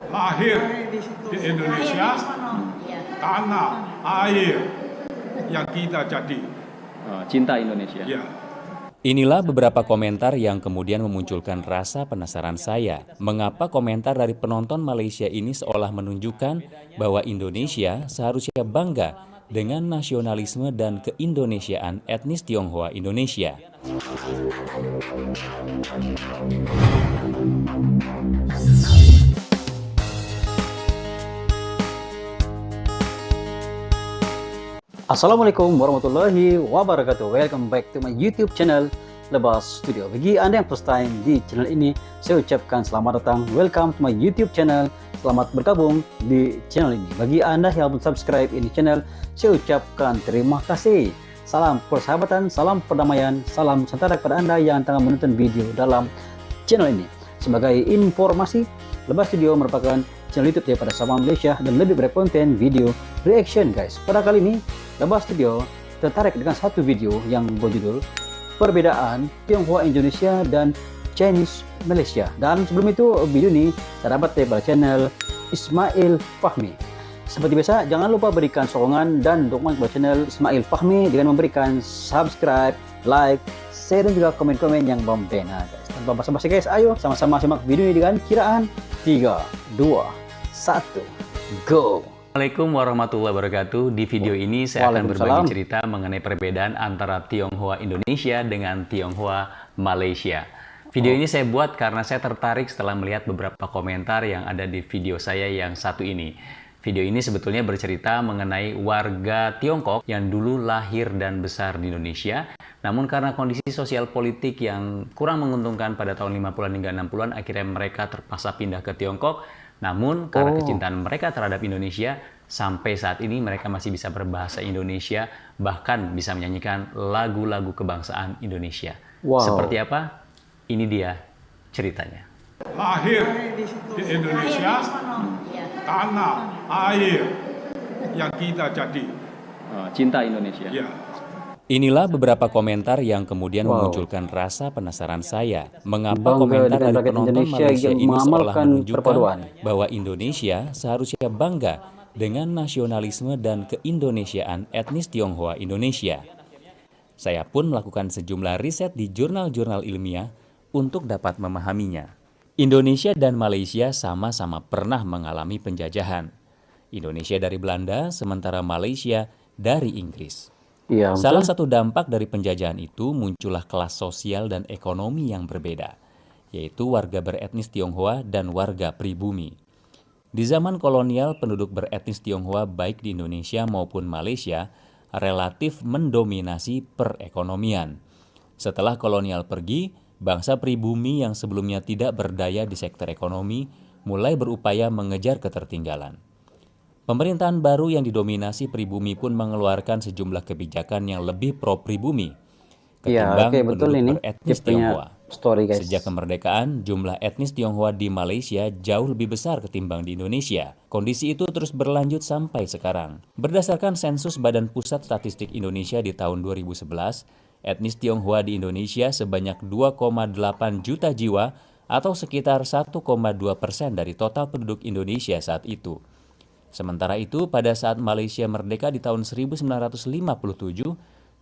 lahir di Indonesia, tanah, air yang kita jadi. Cinta Indonesia. Ya. Inilah beberapa komentar yang kemudian memunculkan rasa penasaran saya. Mengapa komentar dari penonton Malaysia ini seolah menunjukkan bahwa Indonesia seharusnya bangga dengan nasionalisme dan keindonesiaan etnis Tionghoa Indonesia. Assalamualaikum warahmatullahi wabarakatuh. Welcome back to my YouTube channel Lebas Studio. Bagi Anda yang first time di channel ini, saya ucapkan selamat datang. Welcome to my YouTube channel. Selamat bergabung di channel ini. Bagi Anda yang belum subscribe ini channel, saya ucapkan terima kasih. Salam persahabatan, salam perdamaian, salam sejahtera kepada Anda yang tengah menonton video dalam channel ini. Sebagai informasi, Lebas Studio merupakan channel YouTube daripada Sabah Malaysia dan lebih berkonten video reaction guys. Pada kali ini, Lebas Studio tertarik dengan satu video yang berjudul Perbedaan Tionghoa Indonesia dan Chinese Malaysia. Dan sebelum itu, video ini saya dapat daripada channel Ismail Fahmi. Seperti biasa, jangan lupa berikan sokongan dan dukungan kepada channel Ismail Fahmi dengan memberikan subscribe, like, share dan juga komen-komen yang membina guys. Tanpa basa-basi guys, ayo sama-sama simak video ini dengan kiraan 3, 2, 1, go! Assalamualaikum warahmatullahi wabarakatuh. Di video ini saya akan berbagi cerita mengenai perbedaan antara Tionghoa Indonesia dengan Tionghoa Malaysia. Video ini saya buat karena saya tertarik setelah melihat beberapa komentar yang ada di video saya yang satu ini. Video ini sebetulnya bercerita mengenai warga Tiongkok yang dulu lahir dan besar di Indonesia, namun karena kondisi sosial politik yang kurang menguntungkan pada tahun 50-an hingga 60-an, akhirnya mereka terpaksa pindah ke Tiongkok. Namun karena kecintaan mereka terhadap Indonesia, sampai saat ini mereka masih bisa berbahasa Indonesia, bahkan bisa menyanyikan lagu-lagu kebangsaan Indonesia. Seperti apa? Ini dia ceritanya. Lahir di Indonesia, tanah, air yang kita jadi. Cinta Indonesia. Ya. Inilah beberapa komentar yang kemudian memunculkan rasa penasaran saya. Mengapa Bangga komentar dengan dari rakyat penonton Indonesia Malaysia yang ini seolah mengamalkan menunjukkan perpaduan. bahwa Indonesia seharusnya bangga dengan nasionalisme dan keindonesiaan etnis Tionghoa Indonesia. Saya pun melakukan sejumlah riset di jurnal-jurnal ilmiah untuk dapat memahaminya. Indonesia dan Malaysia sama-sama pernah mengalami penjajahan. Indonesia dari Belanda, sementara Malaysia dari Inggris. Ya, Salah satu dampak dari penjajahan itu muncullah kelas sosial dan ekonomi yang berbeda, yaitu warga beretnis Tionghoa dan warga pribumi. Di zaman kolonial, penduduk beretnis Tionghoa baik di Indonesia maupun Malaysia relatif mendominasi perekonomian. Setelah kolonial pergi, bangsa pribumi yang sebelumnya tidak berdaya di sektor ekonomi mulai berupaya mengejar ketertinggalan. Pemerintahan baru yang didominasi pribumi pun mengeluarkan sejumlah kebijakan yang lebih pro-pribumi ketimbang penduduk beretnis Tionghoa. Sejak kemerdekaan, jumlah etnis Tionghoa di Malaysia jauh lebih besar ketimbang di Indonesia. Kondisi itu terus berlanjut sampai sekarang. Berdasarkan sensus Badan Pusat Statistik Indonesia di tahun 2011, etnis Tionghoa di Indonesia sebanyak 2,8 juta jiwa atau sekitar 1,2% dari total penduduk Indonesia saat itu. Sementara itu, pada saat Malaysia merdeka di tahun 1957,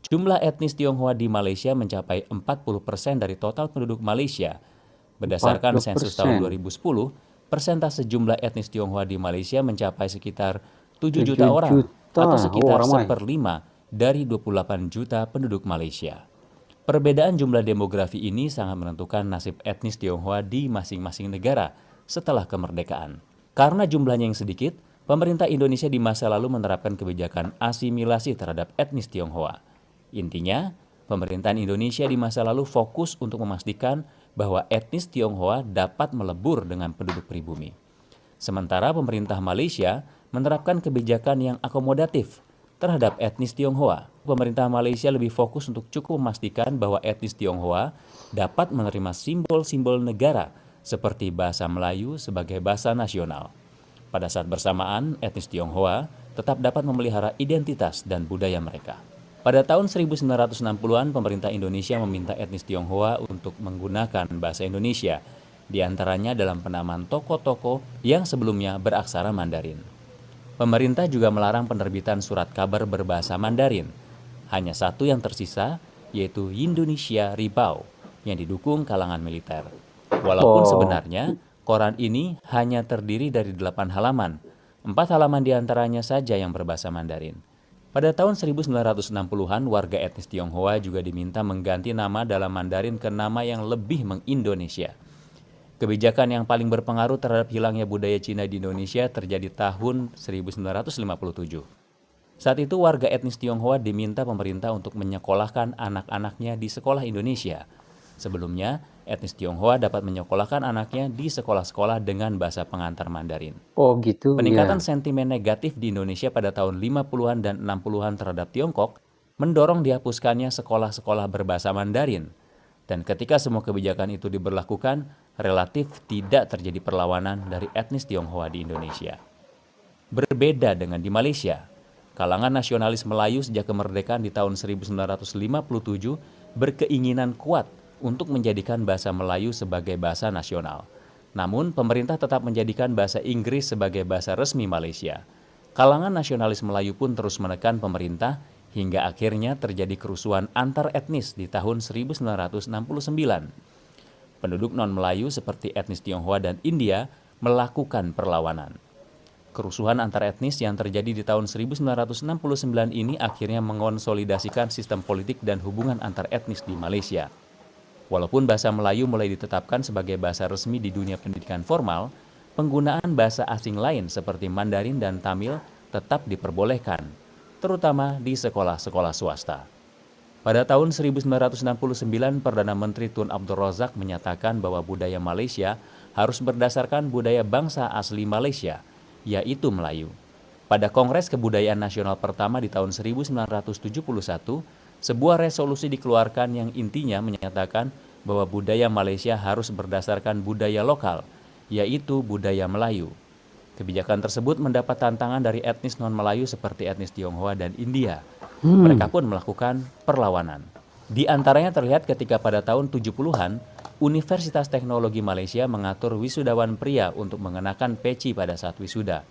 jumlah etnis Tionghoa di Malaysia mencapai 40% dari total penduduk Malaysia. Berdasarkan sensus tahun 2010, persentase jumlah etnis Tionghoa di Malaysia mencapai sekitar 7 juta orang atau sekitar 1/5 dari 28 juta penduduk Malaysia. Perbedaan jumlah demografi ini sangat menentukan nasib etnis Tionghoa di masing-masing negara setelah kemerdekaan. Karena jumlahnya yang sedikit, pemerintah Indonesia di masa lalu menerapkan kebijakan asimilasi terhadap etnis Tionghoa. Intinya, pemerintahan Indonesia di masa lalu fokus untuk memastikan bahwa etnis Tionghoa dapat melebur dengan penduduk pribumi. Sementara pemerintah Malaysia menerapkan kebijakan yang akomodatif terhadap etnis Tionghoa. Pemerintah Malaysia lebih fokus untuk cukup memastikan bahwa etnis Tionghoa dapat menerima simbol-simbol negara seperti bahasa Melayu sebagai bahasa nasional. Pada saat bersamaan, etnis Tionghoa tetap dapat memelihara identitas dan budaya mereka. Pada tahun 1960-an, pemerintah Indonesia meminta etnis Tionghoa untuk menggunakan bahasa Indonesia. di antaranya dalam penamaan toko-toko yang sebelumnya beraksara Mandarin. Pemerintah juga melarang penerbitan surat kabar berbahasa Mandarin. Hanya satu yang tersisa, yaitu Indonesia Ribau, yang didukung kalangan militer. Walaupun sebenarnya, koran ini hanya terdiri dari 8 halaman. 4 halaman diantaranya saja yang berbahasa Mandarin. Pada tahun 1960-an, warga etnis Tionghoa juga diminta mengganti nama dalam Mandarin ke nama yang lebih meng-Indonesia. Kebijakan yang paling berpengaruh terhadap hilangnya budaya Cina di Indonesia terjadi tahun 1957. Saat itu warga etnis Tionghoa diminta pemerintah untuk menyekolahkan anak-anaknya di sekolah Indonesia. Sebelumnya, etnis Tionghoa dapat menyekolahkan anaknya di sekolah-sekolah dengan bahasa pengantar Mandarin. Oh gitu. Peningkatan sentimen negatif di Indonesia pada tahun 50-an dan 60-an terhadap Tiongkok mendorong dihapuskannya sekolah-sekolah berbahasa Mandarin. Dan ketika semua kebijakan itu diberlakukan, relatif tidak terjadi perlawanan dari etnis Tionghoa di Indonesia. Berbeda dengan di Malaysia, kalangan nasionalis Melayu sejak kemerdekaan di tahun 1957 berkeinginan kuat untuk menjadikan bahasa Melayu sebagai bahasa nasional. Namun, pemerintah tetap menjadikan bahasa Inggris sebagai bahasa resmi Malaysia. Kalangan nasionalis Melayu pun terus menekan pemerintah hingga akhirnya terjadi kerusuhan antar etnis di tahun 1969. Penduduk non-Melayu seperti etnis Tionghoa dan India melakukan perlawanan. Kerusuhan antar etnis yang terjadi di tahun 1969 ini akhirnya mengonsolidasikan sistem politik dan hubungan antar etnis di Malaysia. Walaupun bahasa Melayu mulai ditetapkan sebagai bahasa resmi di dunia pendidikan formal, penggunaan bahasa asing lain seperti Mandarin dan Tamil tetap diperbolehkan, terutama di sekolah-sekolah swasta. Pada tahun 1969, Perdana Menteri Tun Abdul Razak menyatakan bahwa budaya Malaysia harus berdasarkan budaya bangsa asli Malaysia, yaitu Melayu. Pada Kongres Kebudayaan Nasional pertama di tahun 1971, sebuah resolusi dikeluarkan yang intinya menyatakan bahwa budaya Malaysia harus berdasarkan budaya lokal, yaitu budaya Melayu. Kebijakan tersebut mendapat tantangan dari etnis non-Melayu seperti etnis Tionghoa dan India. Mereka pun melakukan perlawanan. Di antaranya terlihat ketika pada tahun 70-an, Universitas Teknologi Malaysia mengatur wisudawan pria untuk mengenakan peci pada saat wisuda.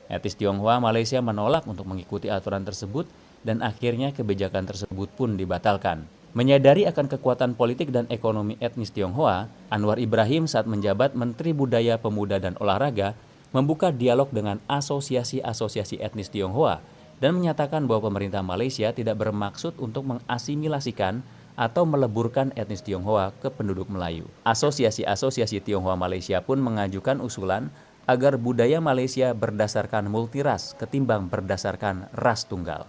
Etnis Tionghoa Malaysia menolak untuk mengikuti aturan tersebut dan akhirnya kebijakan tersebut pun dibatalkan. Menyadari akan kekuatan politik dan ekonomi etnis Tionghoa, Anwar Ibrahim saat menjabat Menteri Budaya, Pemuda, dan Olahraga membuka dialog dengan asosiasi-asosiasi etnis Tionghoa dan menyatakan bahwa pemerintah Malaysia tidak bermaksud untuk mengasimilasikan atau meleburkan etnis Tionghoa ke penduduk Melayu. Asosiasi-asosiasi Tionghoa Malaysia pun mengajukan usulan agar budaya Malaysia berdasarkan multiras ketimbang berdasarkan ras tunggal.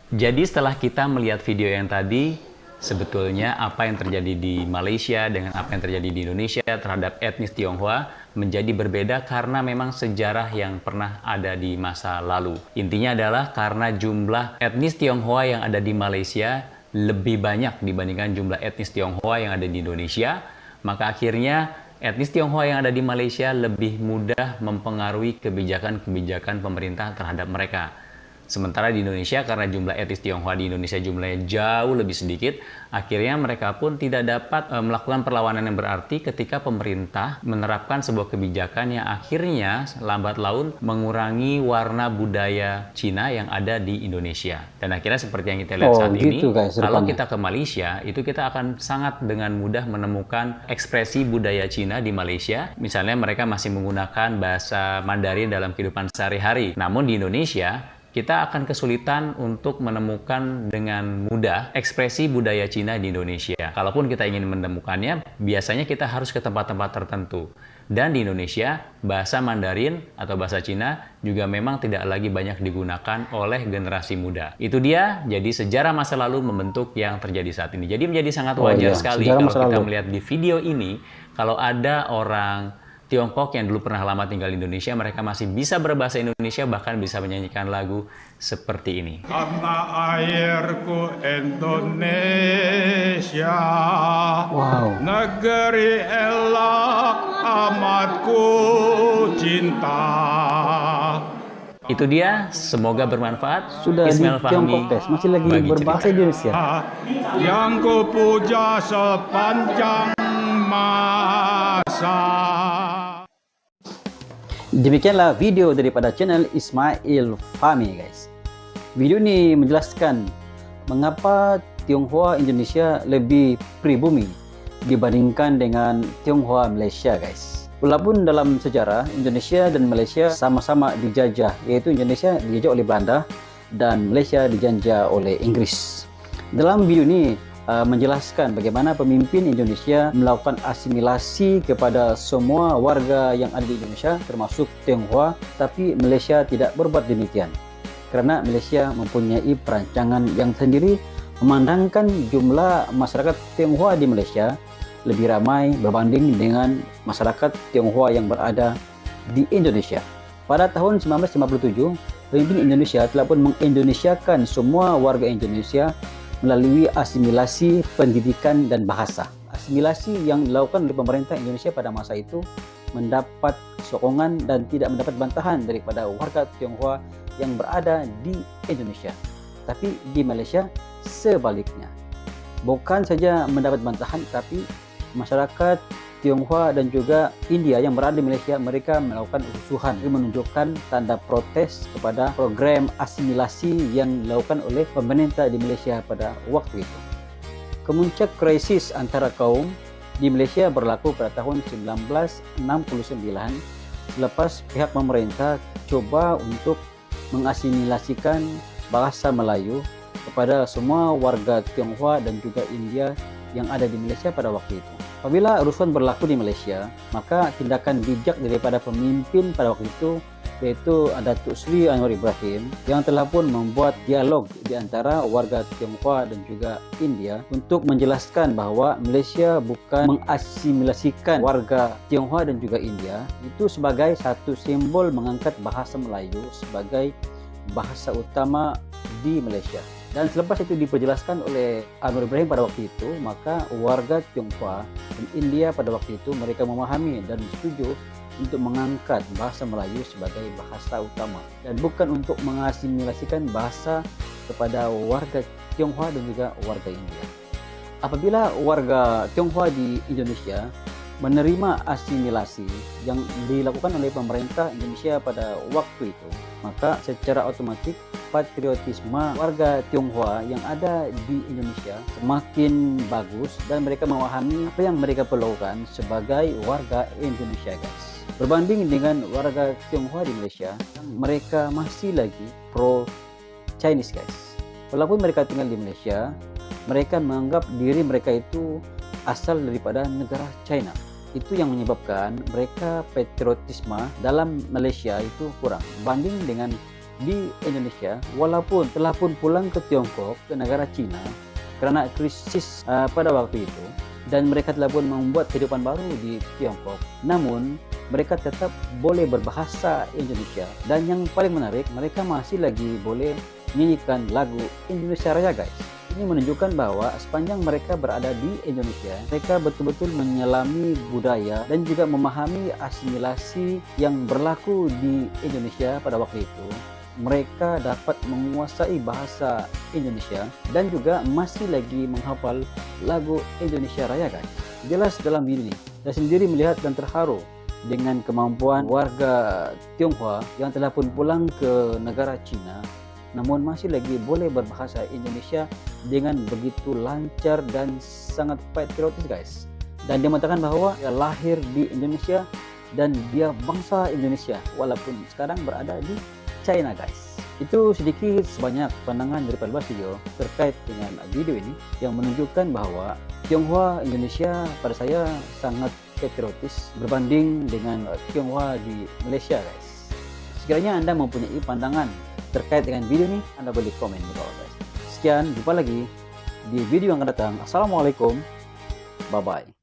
Jadi setelah kita melihat video yang tadi, sebetulnya apa yang terjadi di Malaysia dengan apa yang terjadi di Indonesia terhadap etnis Tionghoa menjadi berbeda karena memang sejarah yang pernah ada di masa lalu. Intinya adalah karena jumlah etnis Tionghoa yang ada di Malaysia lebih banyak dibandingkan jumlah etnis Tionghoa yang ada di Indonesia, maka akhirnya etnis Tionghoa yang ada di Malaysia lebih mudah mempengaruhi kebijakan-kebijakan pemerintah terhadap mereka. Sementara di Indonesia, karena jumlah etnis Tionghoa di Indonesia jumlahnya jauh lebih sedikit, akhirnya mereka pun tidak dapat melakukan perlawanan yang berarti ketika pemerintah menerapkan sebuah kebijakan yang akhirnya lambat laun mengurangi warna budaya Cina yang ada di Indonesia. Dan akhirnya seperti yang kita lihat saat ini, kalau kita ke Malaysia, itu kita akan sangat dengan mudah menemukan ekspresi budaya Cina di Malaysia. Misalnya mereka masih menggunakan bahasa Mandarin dalam kehidupan sehari-hari. Namun di Indonesia, kita akan kesulitan untuk menemukan dengan mudah ekspresi budaya Cina di Indonesia. Kalaupun kita ingin menemukannya, biasanya kita harus ke tempat-tempat tertentu. Dan di Indonesia, bahasa Mandarin atau bahasa Cina juga memang tidak lagi banyak digunakan oleh generasi muda. Itu dia, jadi sejarah masa lalu membentuk yang terjadi saat ini. Jadi menjadi sangat wajar sekali kalau kita melihat di video ini, kalau ada orang Tiongkok yang dulu pernah lama tinggal di Indonesia, mereka masih bisa berbahasa Indonesia, bahkan bisa menyanyikan lagu seperti ini. Tanah airku Indonesia, negeri elok amatku cinta. Itu dia, semoga bermanfaat. Sudah di Tiongkok, masih lagi berbahasa Indonesia. Yang ku puja sepanjang masa. bangsa. Demikianlah video daripada channel Ismail Fahmi, guys. Video ini menjelaskan mengapa Tionghoa Indonesia lebih pribumi dibandingkan dengan Tionghoa Malaysia, guys. Walaupun dalam sejarah Indonesia dan Malaysia sama-sama dijajah, yaitu Indonesia dijajah oleh Belanda dan Malaysia dijajah oleh Inggris. Dalam video ini menjelaskan bagaimana pemimpin Indonesia melakukan asimilasi kepada semua warga yang ada di Indonesia termasuk Tionghoa, tapi Malaysia tidak berbuat demikian kerana Malaysia mempunyai perancangan yang sendiri memandangkan jumlah masyarakat Tionghoa di Malaysia lebih ramai berbanding dengan masyarakat Tionghoa yang berada di Indonesia. Pada tahun 1957, pemimpin Indonesia telah pun mengindonesiakan semua warga Indonesia melalui asimilasi pendidikan dan bahasa. Asimilasi yang dilakukan oleh pemerintah Indonesia pada masa itu mendapat sokongan dan tidak mendapat bantahan daripada warga Tionghoa yang berada di Indonesia. Tapi di Malaysia sebaliknya. Bukan saja mendapat bantahan, tapi masyarakat Tionghoa dan juga India yang berada di Malaysia, mereka melakukan rusuhan untuk menunjukkan tanda protes kepada program asimilasi yang dilakukan oleh pemerintah di Malaysia pada waktu itu. Kemuncak krisis antara kaum di Malaysia berlaku pada tahun 1969 selepas pihak pemerintah coba untuk mengasimilasikan bahasa Melayu kepada semua warga Tionghoa dan juga India yang ada di Malaysia pada waktu itu. Apabila rusuhan berlaku di Malaysia, maka tindakan bijak daripada pemimpin pada waktu itu, yaitu Datuk Seri Anwar Ibrahim, yang telah pun membuat dialog di antara warga Tionghoa dan juga India untuk menjelaskan bahawa Malaysia bukan mengasimilasikan warga Tionghoa dan juga India, itu sebagai satu simbol mengangkat bahasa Melayu sebagai bahasa utama di Malaysia. Dan selepas itu diperjelaskan oleh Anwar Ibrahim pada waktu itu, maka warga Tionghoa dan India pada waktu itu mereka memahami dan setuju untuk mengangkat bahasa Melayu sebagai bahasa utama dan bukan untuk mengasimilasikan bahasa kepada warga Tionghoa dan juga warga India. Apabila warga Tionghoa di Indonesia menerima asimilasi yang dilakukan oleh pemerintah Indonesia pada waktu itu, maka secara otomatis patriotisme warga Tionghoa yang ada di Indonesia semakin bagus dan mereka memahami apa yang mereka perlukan sebagai warga Indonesia, guys. Berbanding dengan warga Tionghoa di Malaysia, mereka masih lagi pro Chinese, guys. Walaupun mereka tinggal di Malaysia, mereka menganggap diri mereka itu asal daripada negara China. Itu yang menyebabkan mereka patriotisme dalam Malaysia itu kurang banding dengan di Indonesia. Walaupun telah pun pulang ke Tiongkok, ke negara China kerana krisis pada waktu itu, dan mereka telah pun membuat kehidupan baru di Tiongkok, namun mereka tetap boleh berbahasa Indonesia. Dan yang paling menarik, mereka masih lagi boleh menyanyikan lagu Indonesia Raya, guys. Ini menunjukkan bahwa sepanjang mereka berada di Indonesia, mereka betul-betul menyelami budaya dan juga memahami asimilasi yang berlaku di Indonesia pada waktu itu. Mereka dapat menguasai bahasa Indonesia dan juga masih lagi menghafal lagu Indonesia Raya, guys. Jelas dalam video ini, saya sendiri melihat dan terharu dengan kemampuan warga Tionghoa yang telah pun pulang ke negara China, namun masih lagi boleh berbahasa Indonesia dengan begitu lancar dan sangat patriotis, guys. Dan dia mengatakan bahawa dia lahir di Indonesia dan dia bangsa Indonesia walaupun sekarang berada di China, guys. Itu sedikit sebanyak pandangan daripada luar video terkait dengan video ini yang menunjukkan bahawa Tionghoa Indonesia pada saya sangat patriotis berbanding dengan Tionghoa di Malaysia, guys. Sekiranya anda mempunyai pandangan terkait dengan video ini, anda boleh komen di bawah, guys. Sekian, jumpa lagi di video yang akan datang. Assalamualaikum, bye bye.